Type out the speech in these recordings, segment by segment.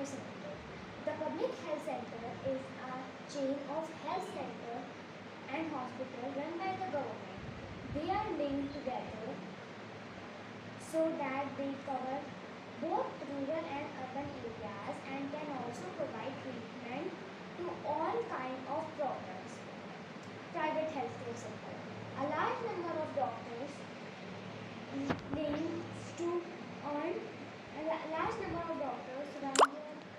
Center. The Public Health Center is a chain of health centers and hospitals run by the government. They are linked together so that they cover both rural and urban areas and can also provide treatment to all kinds of problems. Private healthcare sector. A large number of doctors links to earn large number of doctors run their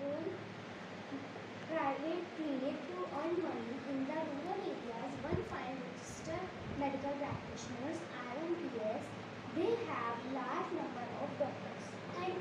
own private clinic to earn money in the rural areas. One find registered medical practitioners RMPS. They have large number of doctors. Thank you.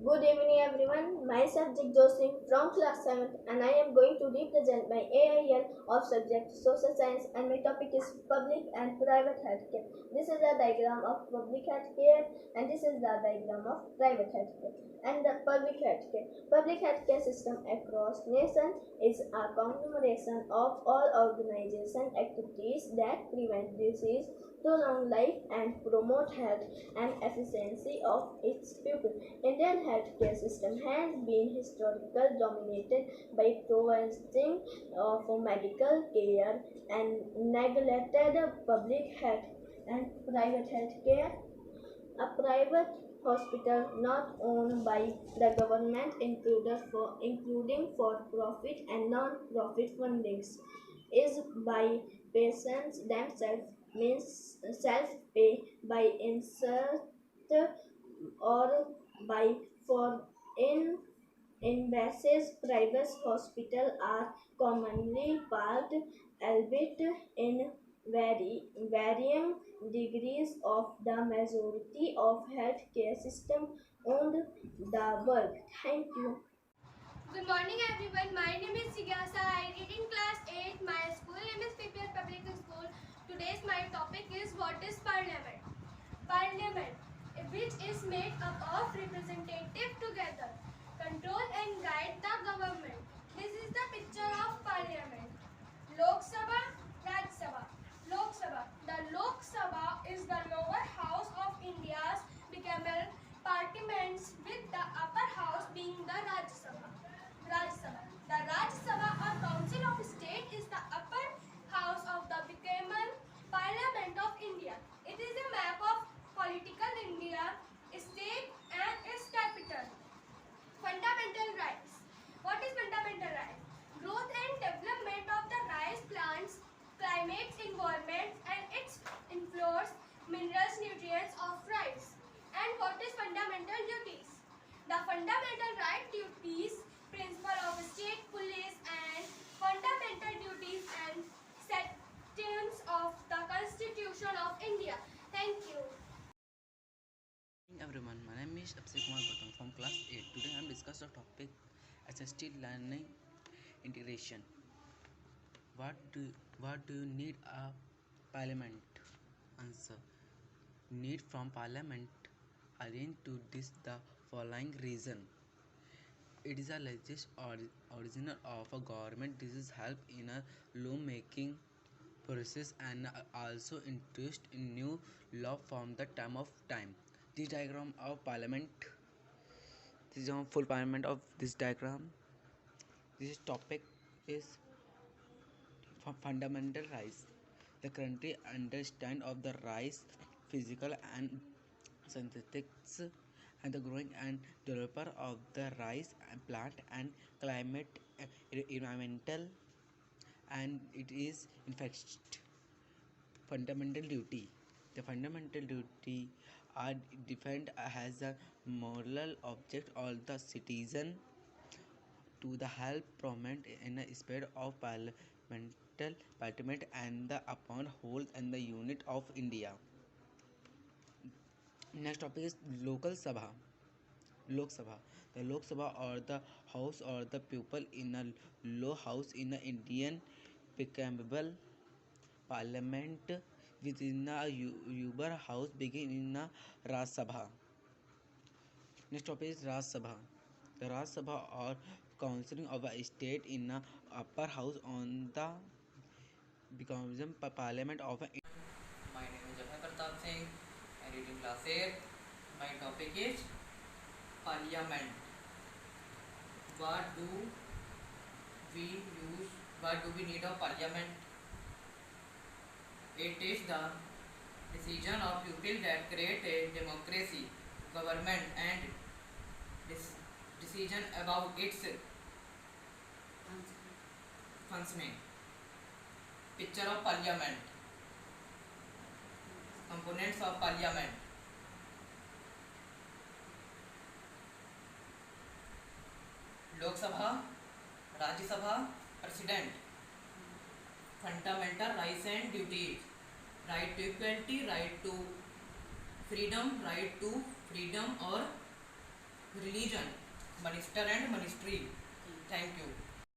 Good evening everyone, myself Jigjot Singh from class 7th and I am going to represent my AIL of subject social science and my topic is public and private healthcare. This is a diagram of public healthcare and this is the diagram of private healthcare. And the public healthcare. Public healthcare system across nation is a conglomeration of all organization activities that prevent disease, prolong life and promote health and efficiency of its people. Indian healthcare system has been historically dominated by providing for medical care and neglected public health and private health care. A private hospital not owned by the government including for-profit and non-profit fundings is by patients themselves means self-pay by insert or by for in invasive private hospitals are commonly parked, albeit in varying degrees of the majority of healthcare system owned the world. Thank you. Good morning everyone. My name is Sigyasa. I read in class 8. My school name is PPL Public School. Today's my topic is what is Parliament. Parliament, which is made up of representatives together, control and guide the government. This is the picture of Parliament. Lok Sabha, Raj Sabha. Lok Sabha. The Lok Sabha is the lower house of India's bicameral parliaments with the upper house being the Raj Sabha. Raj Sabha. The Raj Sabha or Council of State is the upper house of the bicameral Parliament of India. It is a map of political India, state and its capital. Fundamental rights. What is fundamental rights? Growth and development of the rice plants, climate, environment and its inflows, minerals, nutrients of rice. And what is fundamental duties? The fundamental right duties, principle of state police and fundamental duties and sections of the Constitution of India. Thank you. Good evening everyone, my name is Abhishek Kumar Gautam from class 8. Today I am discussing the topic assisted learning integration. What do you need a parliament? Answer. Need from parliament arrange to this the following reason. It is a largest original of a government. This is help in a law making process and also interest in new law from the time of time. This diagram of parliament. This is a full parliament of this diagram. This topic is fundamental rights. The country understand of the rights, physical and synthetics, and the growing and developer of the rice and plant and climate, environmental, and it is in fact fundamental duty. The fundamental duty are defined as a moral object of the citizen to the help prominent in a spirit of parliament and the upon whole and the unit of India. Next topic is local sabha. Lok Sabha. The Lok Sabha or the house or the people in a low house in the Indian bicameral parliament within a Uber house begin in a Raj Sabha. Next topic is Raj Sabha. The Raj Sabha or council of a state in a upper house on the becomes parliament of a My name is Jafar Pratap Singh. I read in class 8. My topic is Parliament. What do we use? What do we need of parliament? It is the decision of people that create a democracy, government, and decision about its functioning. Picture of parliament. Components of parliament. Lok Sabha, Rajya Sabha, President. Fundamental rights and duties. Right to equality, right to freedom, right to freedom or religion. Minister and ministry. Thank you.